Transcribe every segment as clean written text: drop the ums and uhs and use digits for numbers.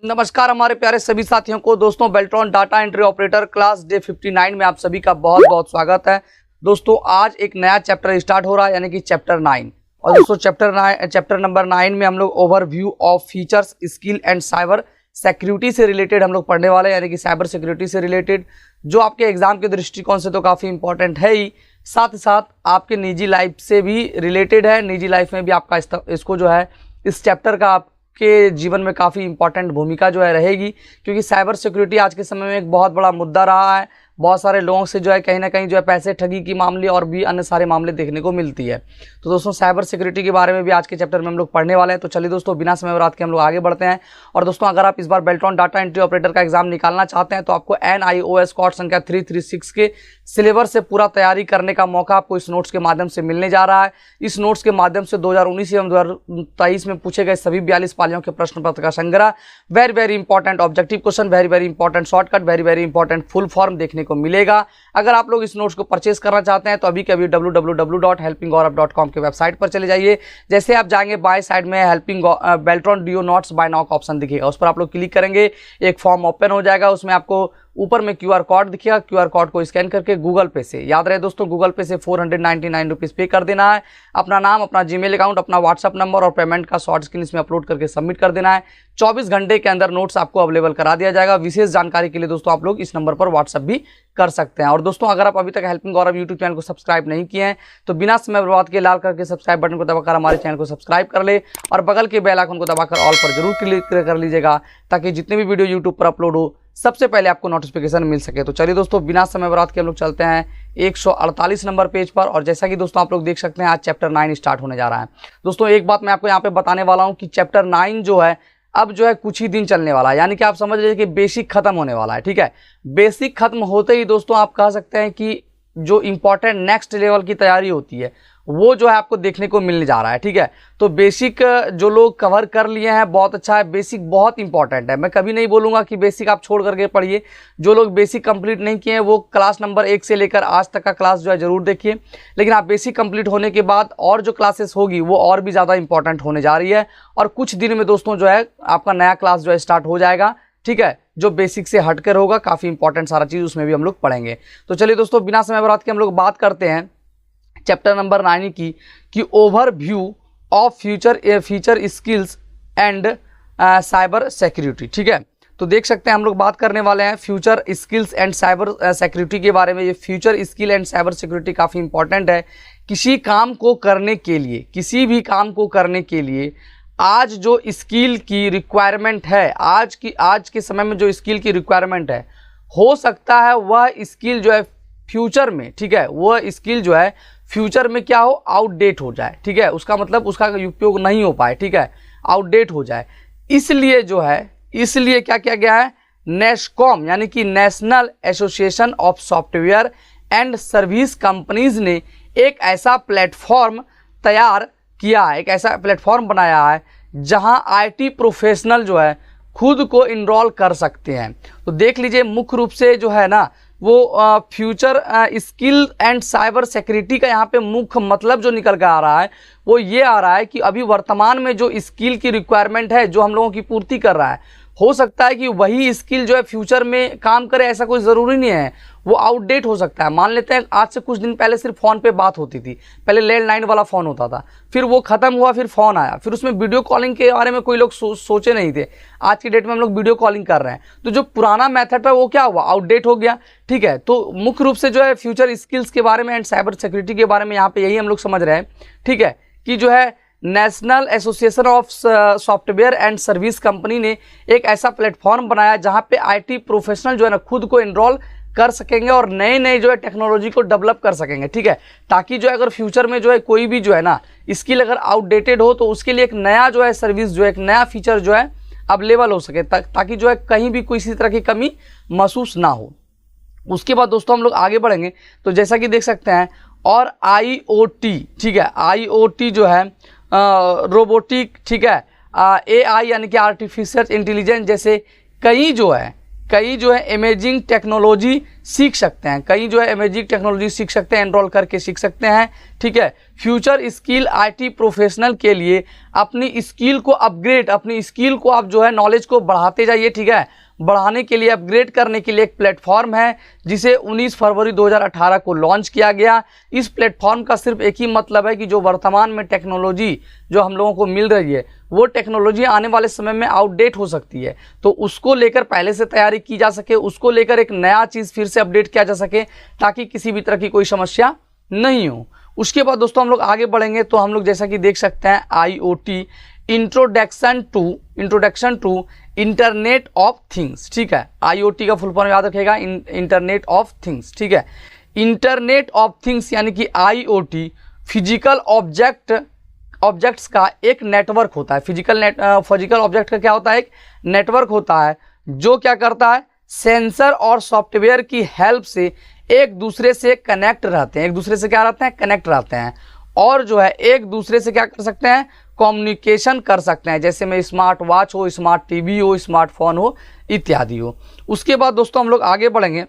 नमस्कार हमारे प्यारे सभी साथियों को। दोस्तों, Beltron data entry operator class day 59 में आप सभी का बहुत बहुत स्वागत है। दोस्तों, आज एक नया चैप्टर स्टार्ट हो रहा है, यानी कि चैप्टर 9। और दोस्तों, चैप्टर नंबर 9 में हम लोग overview of features, skill and cyber security से रिलेटेड हम लोग पढ़ने वाले हैं, यानी कि साइबर सिक्योरिटी से रिलेटेड, जो आपके एग्जाम के दृष्टिकोण से तो काफ़ी इंपॉर्टेंट है ही, साथ ही साथ आपके निजी लाइफ से भी रिलेटेड है। निजी लाइफ में भी आपका इसको जो है, इस चैप्टर का के जीवन में काफ़ी इंपॉर्टेंट भूमिका जो है रहेगी, क्योंकि साइबर सिक्योरिटी आज के समय में एक बहुत बड़ा मुद्दा रहा है। बहुत सारे लोगों से जो है कहीं ना कहीं जो है पैसे ठगी की मामले और भी अन्य सारे मामले देखने को मिलती है। तो दोस्तों, साइबर सिक्योरिटी के बारे में भी आज के चैप्टर में हम लोग पढ़ने वाले हैं। तो चलिए दोस्तों, बिना समय बर्बाद के हम लोग आगे बढ़ते हैं। और दोस्तों, अगर आप इस बार बेल्ट्रॉन डाटा एंट्री ऑपरेटर का एग्जाम निकालना चाहते हैं तो आपको NIOS कोड संख्या 336 के सिलेबस से पूरा तैयारी करने का मौका आपको इस नोट्स के माध्यम से मिलने जा रहा है। इस नोट्स के माध्यम से 2019 एवं 2023 में पूछे गए सभी 42 पालियों के प्रश्न पत्र का संग्रह, very important objective question, very important shortcut, very important full form देखने को मिलेगा। अगर आप लोग इस नोट्स को परचेज करना चाहते हैं तो अभी के अभी www.helpinggauravv.com के वेबसाइट पर चले जाइए। जैसे आप जाएंगे, बाय साइड में helping Beltron DO notes buy now का ऑप्शन दिखेगा, उस पर आप लोग क्लिक करेंगे, एक फॉर्म ओपन हो जाएगा। उसमें आपको ऊपर में QR कोड दिखेगा, QR कोड को स्कैन करके गूगल पे से, याद रहे दोस्तों, गूगल पे से 499 रुपीज़ पे कर देना है। अपना नाम, अपना जीमेल अकाउंट, अपना व्हाट्सअप नंबर और पेमेंट का शॉर्ट स्क्रीन इसमें अपलोड करके सबमिट कर देना है। 24 घंटे के अंदर नोट्स आपको अवेलेबल करा दिया जाएगा। विशेष जानकारी के लिए दोस्तों आप लोग इस नंबर पर व्हाट्सअप भी कर सकते हैं। और दोस्तों, अगर आप अभी तक हेल्पिंग गौरव यूट्यूब चैनल को सब्सक्राइब नहीं किए हैं तो बिना समय बर्बाद के लाल करके सब्सक्राइब बटन को दबाकर हमारे चैनल को सब्सक्राइब कर ले और बगल के बेल आइकन को दबाकर ऑल पर जरूर क्लिक कर लीजिएगा, ताकि जितने भी वीडियो यूट्यूब पर अपलोड हो सबसे पहले आपको नोटिफिकेशन मिल सके। तो चलिए दोस्तों, बिना समय बर्बाद के हम लोग चलते हैं 148 नंबर पेज पर। और जैसा कि दोस्तों आप लोग देख सकते हैं, आज चैप्टर 9 स्टार्ट होने जा रहा है। दोस्तों, एक बात मैं आपको यहाँ पे बताने वाला हूँ कि चैप्टर 9 जो है अब जो है कुछ ही दिन चलने वाला है, यानी कि आप समझ लीजिए कि बेसिक खत्म होने वाला है। ठीक है, बेसिक खत्म होते ही दोस्तों आप कह सकते हैं कि जो इंपॉर्टेंट नेक्स्ट लेवल की तैयारी होती है वो जो है आपको देखने को मिलने जा रहा है। ठीक है, तो बेसिक जो लोग कवर कर लिए हैं बहुत अच्छा है। बेसिक बहुत इंपॉर्टेंट है। मैं कभी नहीं बोलूँगा कि बेसिक आप छोड़ करके पढ़िए। जो लोग बेसिक कंप्लीट नहीं किए हैं वो क्लास नंबर 1 से लेकर आज तक का क्लास जो है ज़रूर देखिए। लेकिन आप बेसिक कंप्लीट होने के बाद और जो क्लासेस होगी वो और भी ज़्यादा इंपॉर्टेंट होने जा रही है। और कुछ दिन में दोस्तों जो है आपका नया क्लास जो है स्टार्ट हो जाएगा। ठीक है, जो बेसिक से हटकर होगा, काफ़ी इंपॉर्टेंट सारा चीज़ उसमें भी हम लोग पढ़ेंगे। तो चलिए दोस्तों, बिना समय बर्बाद के हम लोग बात करते हैं चैप्टर नंबर 9 की, कि overview of feature skills and cyber security. ठीक है, तो देख सकते हैं हम लोग बात करने वाले हैं future skills and cyber security के बारे में। ये future skill and cyber security काफ़ी इंपॉर्टेंट है। किसी काम को करने के लिए, किसी भी काम को करने के लिए आज जो स्किल की रिक्वायरमेंट है, आज के समय में जो स्किल की रिक्वायरमेंट है, हो सकता है वह स्किल जो है फ्यूचर में, ठीक है, वह स्किल जो है फ्यूचर में क्या हो, आउटडेट हो जाए। ठीक है, उसका मतलब उसका उपयोग नहीं हो पाए। ठीक है, आउटडेट हो जाए। इसलिए क्या किया गया है, नेस्कॉम यानी कि national association of software and service companies ने एक ऐसा प्लेटफॉर्म तैयार किया है, एक ऐसा प्लेटफॉर्म बनाया है जहां IT प्रोफेशनल जो है खुद को इनरोल कर सकते हैं। तो देख लीजिए, मुख्य रूप से जो है ना वो future skill and cyber security का यहाँ पे मुख्य मतलब जो निकल कर आ रहा है वो ये आ रहा है कि अभी वर्तमान में जो स्किल की रिक्वायरमेंट है जो हम लोगों की पूर्ति कर रहा है, हो सकता है कि वही स्किल जो है फ्यूचर में काम करे, ऐसा कोई ज़रूरी नहीं है। वो आउटडेट हो सकता है। मान लेते हैं आज से कुछ दिन पहले सिर्फ फ़ोन पे बात होती थी, पहले लैंडलाइन वाला फ़ोन होता था, फिर वो ख़त्म हुआ, फिर फ़ोन आया, फिर उसमें वीडियो कॉलिंग के बारे में कोई लोग सोचे नहीं थे। आज की डेट में हम लोग वीडियो कॉलिंग कर रहे हैं, तो जो पुराना मेथड है वो क्या हुआ, आउटडेट हो गया। ठीक है, तो मुख्य रूप से जो है फ्यूचर स्किल्स के बारे में एंड साइबर सिक्योरिटी के बारे में यहाँ पर यही हम लोग समझ रहे हैं। ठीक है, कि जो है national association of software and service company ने एक ऐसा प्लेटफॉर्म बनाया जहां पे IT प्रोफेशनल जो है ना खुद को इनरोल कर सकेंगे और नए जो है टेक्नोलॉजी को डेवलप कर सकेंगे। ठीक है, ताकि जो है अगर फ्यूचर में जो है कोई भी जो है ना स्किल अगर आउटडेटेड हो तो उसके लिए एक नया जो है सर्विस जो है, एक नया फीचर जो है अवेलेबल हो सके, ताकि जो है कहीं भी कोई इसी तरह की कमी महसूस ना हो। उसके बाद दोस्तों हम लोग आगे बढ़ेंगे तो जैसा कि देख सकते हैं, और IoT, ठीक है, IoT जो है रोबोटिक, ठीक है, AI यानी कि आर्टिफिशियल इंटेलिजेंस जैसे कई जो है कई जो है इमेजिंग टेक्नोलॉजी सीख सकते हैं, कई जो है इमेजिंग टेक्नोलॉजी सीख सकते हैं, एनरोल करके सीख सकते हैं। ठीक है, फ्यूचर स्किल आईटी प्रोफेशनल के लिए अपनी स्किल को अपग्रेड, अपनी स्किल को आप जो है नॉलेज को बढ़ाते जाइए। ठीक है, बढ़ाने के लिए, अपग्रेड करने के लिए एक प्लेटफॉर्म है जिसे 19 फरवरी 2018 को लॉन्च किया गया। इस प्लेटफॉर्म का सिर्फ एक ही मतलब है कि जो वर्तमान में टेक्नोलॉजी जो हम लोगों को मिल रही है वो टेक्नोलॉजी आने वाले समय में आउटडेट हो सकती है, तो उसको लेकर पहले से तैयारी की जा सके, उसको लेकर एक नया चीज़ फिर से अपडेट किया जा सके ताकि किसी भी तरह की कोई समस्या नहीं हो। उसके बाद दोस्तों हम लोग आगे बढ़ेंगे तो हम लोग जैसा कि देख सकते हैं IoT introduction to internet of things. ठीक है, IoT का फुल फॉर्म याद रखेगा, इंटरनेट ऑफ थिंग्स। ठीक है, इंटरनेट ऑफ थिंग्स यानी कि IoT फिजिकल ऑब्जेक्ट्स का एक नेटवर्क होता है। फिजिकल ऑब्जेक्ट का क्या होता है? एक नेटवर्क होता है जो क्या करता है, सेंसर और सॉफ्टवेयर की हेल्प से एक दूसरे से कनेक्ट रहते हैं, एक दूसरे से क्या रहते हैं, कनेक्ट रहते हैं, और जो है एक दूसरे से क्या कर सकते हैं, कम्युनिकेशन कर सकते हैं, जैसे में स्मार्ट वॉच हो, स्मार्ट टीवी हो, स्मार्टफोन हो, इत्यादि हो। उसके बाद दोस्तों हम लोग आगे बढ़ेंगे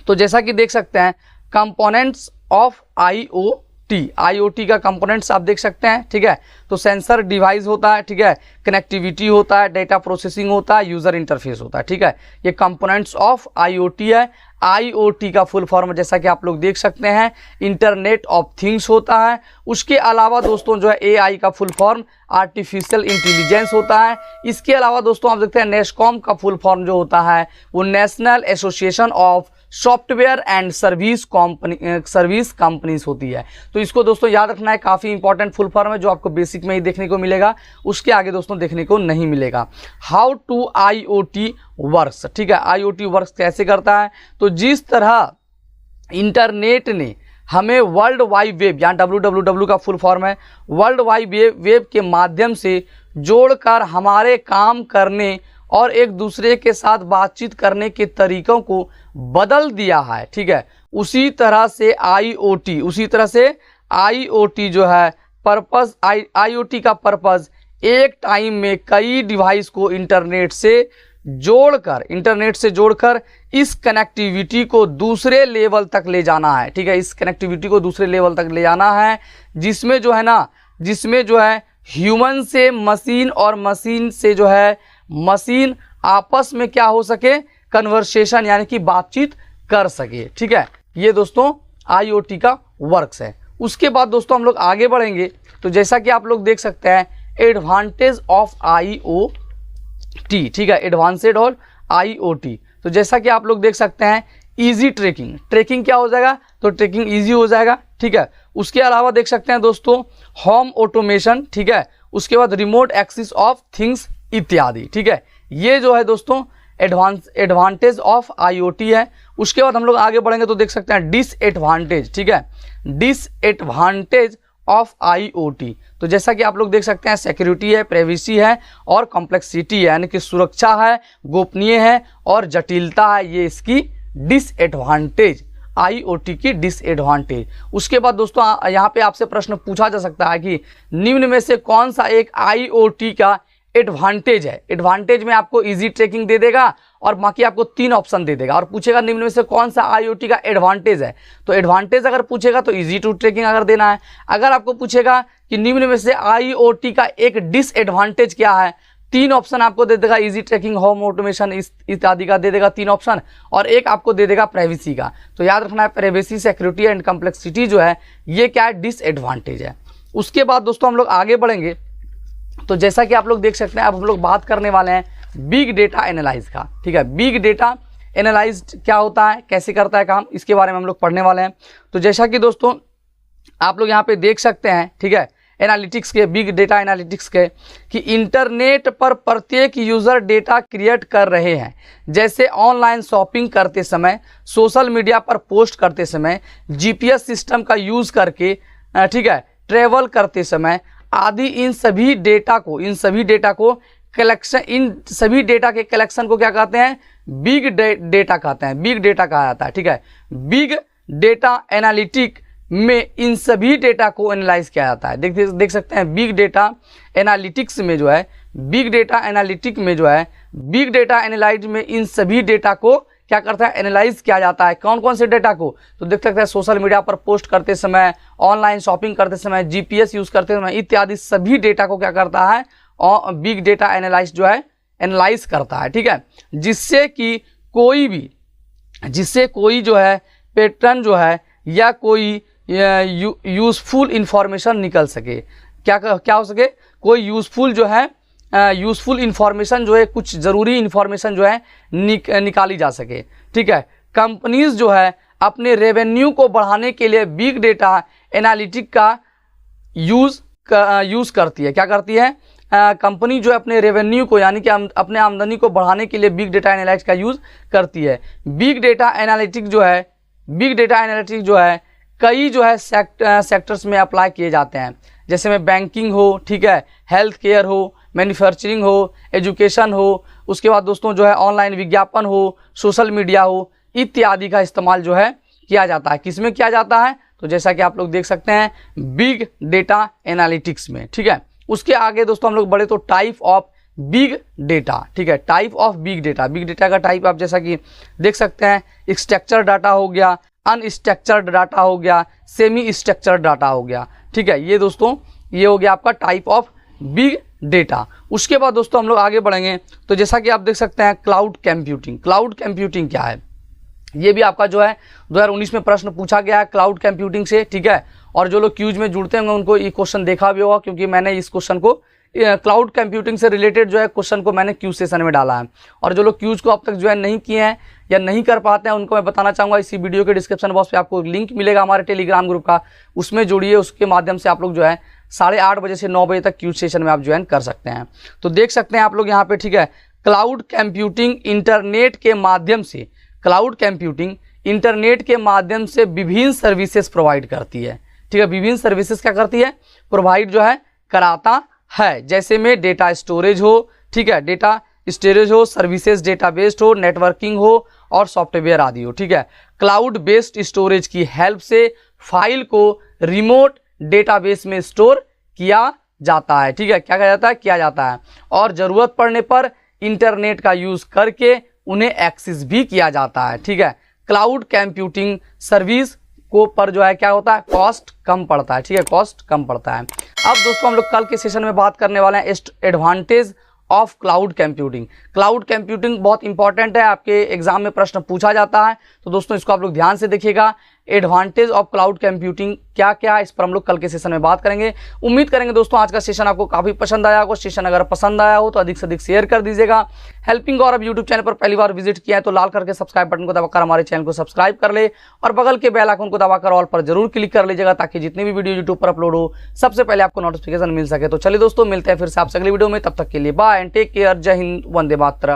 तो जैसा कि देख सकते हैं कंपोनेंट्स ऑफ IoT का कंपोनेंट्स आप देख सकते हैं। ठीक है, तो सेंसर डिवाइस होता है, ठीक है, कनेक्टिविटी होता है, डेटा प्रोसेसिंग होता है, यूजर इंटरफेस होता है। ठीक है, ये कंपोनेंट्स ऑफ IoT है। IoT का फुल फॉर्म जैसा कि आप लोग देख सकते हैं इंटरनेट ऑफ थिंग्स होता है। उसके अलावा दोस्तों जो है AI का फुल फॉर्म आर्टिफिशियल इंटेलिजेंस होता है। इसके अलावा दोस्तों आप देखते हैं नेस्कॉम का फुल फॉर्म जो होता है वो national association of software and service companies होती है। तो इसको दोस्तों याद रखना है, काफ़ी इंपॉर्टेंट फुल फॉर्म है जो आपको बेसिक में ही देखने को मिलेगा, उसके आगे दोस्तों देखने को नहीं मिलेगा। How to IoT works. ठीक है, IoT वर्क्स कैसे करता है? तो जिस तरह इंटरनेट ने हमें वर्ल्ड वाइड वेब, यहाँ WWW का फुल फॉर्म है, वर्ल्ड वाइड वेब के माध्यम से जोड़कर हमारे काम करने और एक दूसरे के साथ बातचीत करने के तरीकों को बदल दिया है। ठीक है, उसी तरह से IoT जो है पर्पस, IoT का पर्पस एक टाइम में कई डिवाइस को इंटरनेट से जोड़कर इस कनेक्टिविटी को दूसरे लेवल तक ले जाना है। ठीक है, इस कनेक्टिविटी को दूसरे लेवल तक ले जाना है जिसमें जो है ह्यूमन से मशीन और मशीन से जो है मशीन आपस में क्या हो सके, कन्वर्सेशन यानी कि बातचीत कर सके। ठीक है, ये दोस्तों IoT का वर्क्स है। उसके बाद दोस्तों हम लोग आगे बढ़ेंगे तो जैसा कि आप लोग देख सकते हैं एडवांटेज ऑफ IoT। ठीक है, एडवांटेज ऑफ IoT, तो जैसा कि आप लोग देख सकते हैं इजी ट्रैकिंग क्या हो जाएगा, तो ट्रैकिंग इजी हो जाएगा। ठीक है, उसके अलावा देख सकते हैं दोस्तों होम ऑटोमेशन। ठीक है, उसके बाद रिमोट एक्सेस ऑफ थिंग्स इत्यादि। ठीक है, ये जो है दोस्तों एडवांटेज ऑफ IoT है। उसके बाद हम लोग आगे बढ़ेंगे तो देख सकते हैं डिसएडवांटेज। ठीक है, डिसएडवांटेज ऑफ IoT, तो जैसा कि आप लोग देख सकते हैं सिक्योरिटी है, प्राइवेसी है और कॉम्प्लेक्सिटी है, यानी कि सुरक्षा है, गोपनीय है और जटिलता है, ये इसकी डिसएडवांटेज, IoT की डिसएडवांटेज। उसके बाद दोस्तों यहाँ पे आपसे प्रश्न पूछा जा सकता है कि निम्न में से कौन सा एक IoT का एडवांटेज है। एडवांटेज में आपको इजी ट्रैकिंग दे देगा और बाकी आपको 3 ऑप्शन दे देगा और पूछेगा निम्न में से कौन सा IoT का एडवांटेज है। तो एडवांटेज अगर पूछेगा तो इजी टू ट्रैकिंग अगर देना है। अगर आपको पूछेगा कि निम्न में से IoT का एक डिसएडवांटेज क्या है, 3 ऑप्शन आपको दे देगा, इजी ट्रैकिंग, होम ऑटोमेशन इत्यादि का दे देगा 3 ऑप्शन, और एक आपको दे देगा प्राइवेसी का। तो याद रखना है प्राइवेसी, सिक्योरिटी एंड कॉम्प्लेक्सिटी जो है ये क्या है, डिसएडवांटेज है। उसके बाद दोस्तों हम लोग आगे बढ़ेंगे तो जैसा कि आप लोग देख सकते हैं अब हम लोग बात करने वाले हैं बिग डेटा एनालाइज का। ठीक है, बिग डेटा एनालाइज क्या होता है, कैसे करता है काम, इसके बारे में हम लोग पढ़ने वाले हैं। तो जैसा कि दोस्तों आप लोग यहाँ पे देख सकते हैं, ठीक है, एनालिटिक्स के, बिग डेटा एनालिटिक्स के, कि इंटरनेट पर प्रत्येक यूज़र डेटा क्रिएट कर रहे हैं, जैसे ऑनलाइन शॉपिंग करते समय, सोशल मीडिया पर पोस्ट करते समय, GPS सिस्टम का यूज़ करके, ठीक है, ट्रेवल करते समय आदि। इन सभी डेटा के कलेक्शन को क्या कहते हैं, बिग डेटा कहते हैं, बिग डेटा कहा जाता है। ठीक है, बिग डेटा एनालिटिक में इन सभी डेटा को एनालाइज किया जाता है। देख सकते हैं बिग डेटा एनालिटिक्स में जो है, बिग डेटा एनालिटिक में जो है बिग डेटा एनालाइज में इन सभी डेटा को क्या करता है, एनालाइज किया जाता है। कौन कौन से डेटा को, तो देख सकते हैं सोशल मीडिया पर पोस्ट करते समय, ऑनलाइन शॉपिंग करते समय, जीपीएस यूज करते समय इत्यादि सभी डेटा को क्या करता है, और बिग डेटा एनालाइज जो है एनालाइज करता है। ठीक है, जिससे कि कोई जो है पैटर्न जो है या कोई यूजफुल इंफॉर्मेशन निकल सके। क्या हो सके, कोई यूजफुल इंफॉर्मेशन जो है, कुछ ज़रूरी इंफॉर्मेशन जो है निकाली जा सके। ठीक है, कंपनीज जो है अपने रेवेन्यू को बढ़ाने के लिए बिग डेटा एनालिटिक का यूज़ करती है। क्या करती है, कंपनी जो है अपने रेवेन्यू को यानी कि अपने आमदनी को बढ़ाने के लिए बिग डेटा एनालिटिक्स का यूज़ करती है। बिग डेटा एनालिटिक्स जो है कई जो है सेक्टर्स में अप्लाई किए जाते हैं, जैसे में बैंकिंग हो, ठीक है, हेल्थ केयर हो, मैन्युफैक्चरिंग हो, एजुकेशन हो, उसके बाद दोस्तों जो है ऑनलाइन विज्ञापन हो, सोशल मीडिया हो, इत्यादि का इस्तेमाल जो है किया जाता है। किस में किया जाता है, तो जैसा कि आप लोग देख सकते हैं बिग डेटा एनालिटिक्स में। ठीक है, उसके आगे दोस्तों हम लोग बढ़े तो टाइप ऑफ बिग डेटा। ठीक है, टाइप ऑफ बिग डेटा का टाइप आप जैसा कि देख सकते हैं, स्ट्रक्चर्ड डाटा हो गया, अनस्ट्रक्चर्ड डाटा हो गया, सेमी स्ट्रक्चर्ड डाटा हो गया। ठीक है, ये दोस्तों ये हो गया आपका टाइप ऑफ बिग डेटा। उसके बाद दोस्तों हम लोग आगे बढ़ेंगे तो जैसा कि आप देख सकते हैं क्लाउड कंप्यूटिंग क्या है, ये भी आपका जो है 2019 में प्रश्न पूछा गया है क्लाउड कंप्यूटिंग से। ठीक है, और जो लोग क्यूज में जुड़ते होंगे उनको ये क्वेश्चन देखा भी होगा, क्योंकि मैंने इस क्वेश्चन को क्लाउड कंप्यूटिंग से रिलेटेड जो है क्वेश्चन को मैंने क्यूज सेशन में डाला है। और जो लोग क्यूज को अब तक ज्वाइन नहीं किए हैं या नहीं कर पाते हैं उनको मैं बताना चाहूँगा, इसी वीडियो के डिस्क्रिप्शन बॉक्स पे आपको लिंक मिलेगा हमारे टेलीग्राम ग्रुप का, उसमें जुड़िए। उसके माध्यम से आप लोग जो है 8:30 बजे से 9 बजे तक क्यूज सेशन में आप ज्वाइन कर सकते हैं। तो देख सकते हैं आप लोग यहाँ पे, ठीक है, क्लाउड कंप्यूटिंग इंटरनेट के माध्यम से विभिन्न सर्विसेज प्रोवाइड करती है। ठीक है, विभिन्न सर्विसेज क्या करती है, प्रोवाइड जो है कराता है, जैसे में डेटा स्टोरेज हो, ठीक है, डेटा स्टोरेज हो, सर्विसेज डेटाबेस हो, नेटवर्किंग हो और सॉफ्टवेयर आदि हो। ठीक है, क्लाउड बेस्ड स्टोरेज की हेल्प से फाइल को रिमोट डेटाबेस में स्टोर किया जाता है। ठीक है, क्या किया जाता है और ज़रूरत पड़ने पर इंटरनेट का यूज़ करके उन्हें एक्सेस भी किया जाता है। ठीक है, क्लाउड कंप्यूटिंग सर्विस को पर जो है क्या होता है, कॉस्ट कम पड़ता है। ठीक है, कॉस्ट कम पड़ता है। अब दोस्तों हम लोग कल के सेशन में बात करने वाले हैं एडवांटेज ऑफ क्लाउड कंप्यूटिंग बहुत इंपॉर्टेंट है, आपके एग्जाम में प्रश्न पूछा जाता है, तो दोस्तों इसको आप लोग ध्यान से देखिएगा। एडवांटेज ऑफ क्लाउड कंप्यूटिंग क्या क्या है, इस पर हम लोग कल के सेशन में बात करेंगे। उम्मीद करेंगे दोस्तों आज का सेशन आपको काफी पसंद आया होगा। सेशन अगर पसंद आया हो तो अधिक से अधिक शेयर कर दीजिएगा। हेल्पिंग गौरव यूट्यूब चैनल पर पहली बार विजिट किया है तो लाल करके सब्सक्राइब बटन को दबाकर हमारे चैनल को सब्सक्राइब कर ले और बगल के बेल आइकन को दबाकर ऑल पर जरूर क्लिक कर लीजिएगा, ताकि जितनी भी वीडियो यूट्यूब पर अपलोड हो सबसे पहले आपको नोटिफिकेशन मिल सके। तो चलिए दोस्तों मिलते हैं फिर से आपसे अगली वीडियो में, तब तक के लिए बाय एंड टेक केयर। जय हिंद, वंदे मातरम।